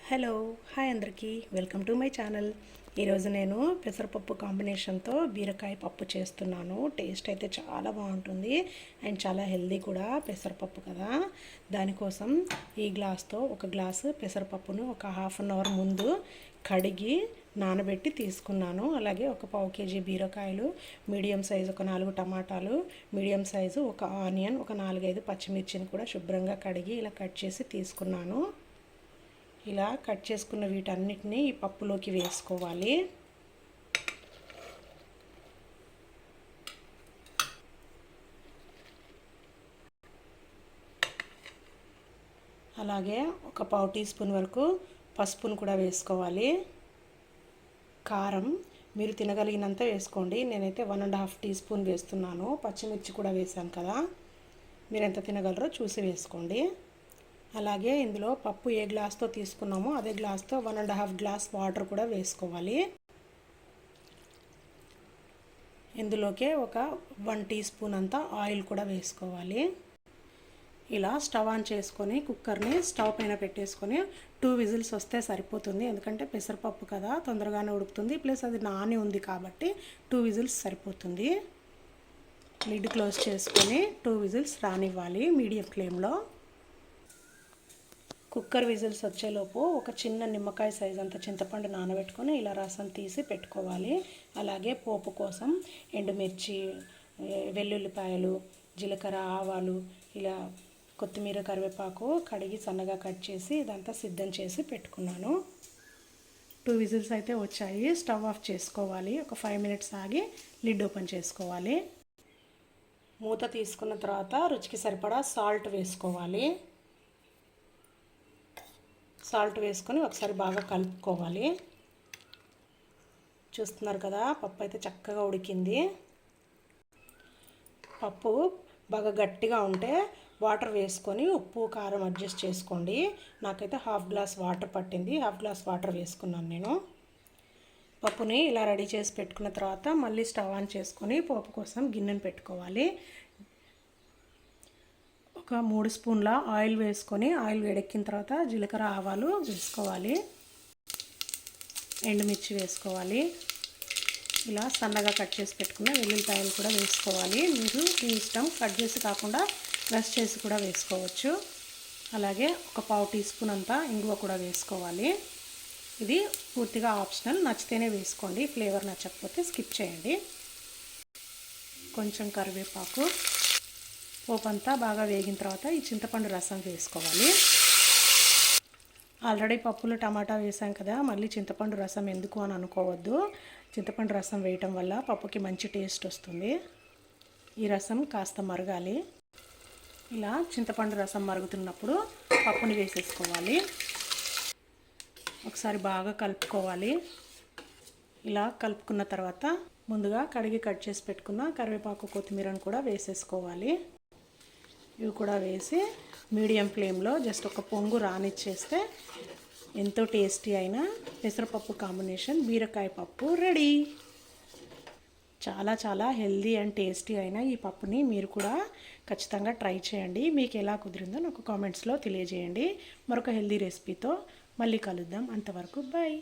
Hello hi అందరికీ welcome to my channel. ఈరోజు నేను పెసరపప్పు కాంబినేషన్తో బీరకాయ పప్పు చేస్తున్నాను. టేస్ట్ అయితే చాలా బాగుంటుంది అండ్ చాలా హెల్దీ కూడా. పెసరపప్పు కదా, దానికోసం ఈ గ్లాస్తో ఒక గ్లాసు పెసరపప్పును ఒక హాఫ్ అన్ అవర్ ముందు కడిగి నానబెట్టి తీసుకున్నాను. అలాగే ఒక పావు కేజీ బీరకాయలు, మీడియం సైజు ఒక 4 టమాటాలు, మీడియం సైజు ఒక ఆనియన్, ఒక 4-5 పచ్చిమిర్చిని కూడా శుభ్రంగా కడిగి ఇలా కట్ చేసి తీసుకున్నాను. ఇలా కట్ చేసుకున్న వీటన్నిటిని ఈ పప్పులోకి వేసుకోవాలి. అలాగే ఒక పావు టీ స్పూన్ వరకు పసుపును కూడా వేసుకోవాలి. కారం మీరు తినగలిగినంత వేసుకోండి. నేనైతే 1.5 టీ స్పూన్ వేస్తున్నాను. పచ్చిమిర్చి కూడా వేసాను కదా, మీరు ఎంత తినగలరో చూసి వేసుకోండి. అలాగే ఇందులో పప్పు ఏ గ్లాస్తో తీసుకున్నామో అదే గ్లాస్తో 1.5 గ్లాస్ వాటర్ కూడా వేసుకోవాలి. ఇందులోకే ఒక 1 టీ స్పూన్ అంతా ఆయిల్ కూడా వేసుకోవాలి. ఇలా స్టవ్ ఆన్ చేసుకొని కుక్కర్ని స్టవ్ పైన పెట్టేసుకొని 2 విజిల్స్ వస్తే సరిపోతుంది. ఎందుకంటే పెసరపప్పు కదా, తొందరగానే ఉడుకుతుంది. ప్లస్ అది నాని ఉంది కాబట్టి 2 విజిల్స్ సరిపోతుంది. లిడ్ క్లోజ్ చేసుకొని 2 విజిల్స్ రానివ్వాలి మీడియం ఫ్లేమ్లో. కుక్కర్ విజిల్స్ వచ్చేలోపు ఒక చిన్న నిమ్మకాయ సైజ్ అంత చింతపండు నానబెట్టుకొని ఇలా రసం తీసి పెట్టుకోవాలి. అలాగే పోపు కోసం ఎండుమిర్చి, వెల్లుల్లిపాయలు, జీలకర్ర, ఆవాలు, ఇలా కొత్తిమీర, కరివేపాకు కడిగి సన్నగా కట్ చేసి ఇదంతా సిద్ధం చేసి పెట్టుకున్నాను. 2 విజిల్స్ అయితే వచ్చాయి. స్టవ్ ఆఫ్ చేసుకోవాలి. ఒక 5 మినిట్స్ ఆగి లిడ్ ఓపెన్ చేసుకోవాలి. మూత తీసుకున్న తర్వాత రుచికి సరిపడా సాల్ట్ వేసుకోవాలి. సాల్ట్ వేసుకొని ఒకసారి బాగా కలుపుకోవాలి. చూస్తున్నారు కదా, పప్పు అయితే చక్కగా ఉడికింది. పప్పు బాగా గట్టిగా ఉంటే వాటర్ వేసుకొని ఉప్పు కారం అడ్జస్ట్ చేసుకోండి. నాకైతే హాఫ్ గ్లాస్ వాటర్ పట్టింది. హాఫ్ గ్లాస్ వాటర్ వేసుకున్నాను నేను. పప్పుని ఇలా రెడీ చేసి పెట్టుకున్న తర్వాత మళ్ళీ స్టవ్ ఆన్ చేసుకొని పోపు కోసం గిన్నెను పెట్టుకోవాలి. ఒక 3 స్పూన్ల ఆయిల్ వేసుకొని ఆయిల్ వేడెక్కిన తర్వాత జీలకర్ర, ఆవాలు వేసుకోవాలి. ఎండుమిర్చి వేసుకోవాలి. ఇలా సన్నగా కట్ చేసి పెట్టుకున్న వెల్లుల్లిపాయలు కూడా వేసుకోవాలి. మీరు మీ ఇష్టం, కట్ చేసి కాకుండా క్రష్ చేసి కూడా వేసుకోవచ్చు. అలాగే ఒక పావు టీ స్పూన్ అంతా ఇంగువ కూడా వేసుకోవాలి. ఇది పూర్తిగా ఆప్షనల్, నచ్చితేనే వేసుకోండి. ఫ్లేవర్ నచ్చకపోతే స్కిప్ చేయండి. కొంచెం కరివేపాకు. పోపు అంతా బాగా వేగిన తర్వాత ఈ చింతపండు రసం వేసుకోవాలి. ఆల్రెడీ పప్పులో టమాటా వేసాం కదా, మళ్ళీ చింతపండు రసం ఎందుకు అని అనుకోవద్దు. చింతపండు రసం వేయటం వల్ల పప్పుకి మంచి టేస్ట్ వస్తుంది. ఈ రసం కాస్త మరగాలి. ఇలా చింతపండు రసం మరుగుతున్నప్పుడు పప్పుని వేసేసుకోవాలి. ఒకసారి బాగా కలుపుకోవాలి. ఇలా కలుపుకున్న తర్వాత ముందుగా కడిగి కట్ చేసి పెట్టుకున్న కరివేపాకు, కొత్తిమీరను కూడా వేసేసుకోవాలి. ఇవి కూడా వేసి మీడియం ఫ్లేమ్లో జస్ట్ ఒక పొంగు రానిచ్చేస్తే ఎంతో టేస్టీ అయిన పెసరపప్పు కాంబినేషన్ బీరకాయ పప్పు రెడీ. చాలా చాలా హెల్దీ అండ్ టేస్టీ అయిన ఈ పప్పుని మీరు కూడా ఖచ్చితంగా ట్రై చేయండి. మీకు ఎలా కుదిరిందో నాకు కామెంట్స్లో తెలియజేయండి. మరొక హెల్దీ రెసిపీతో మళ్ళీ కలుద్దాం. అంతవరకు బాయ్.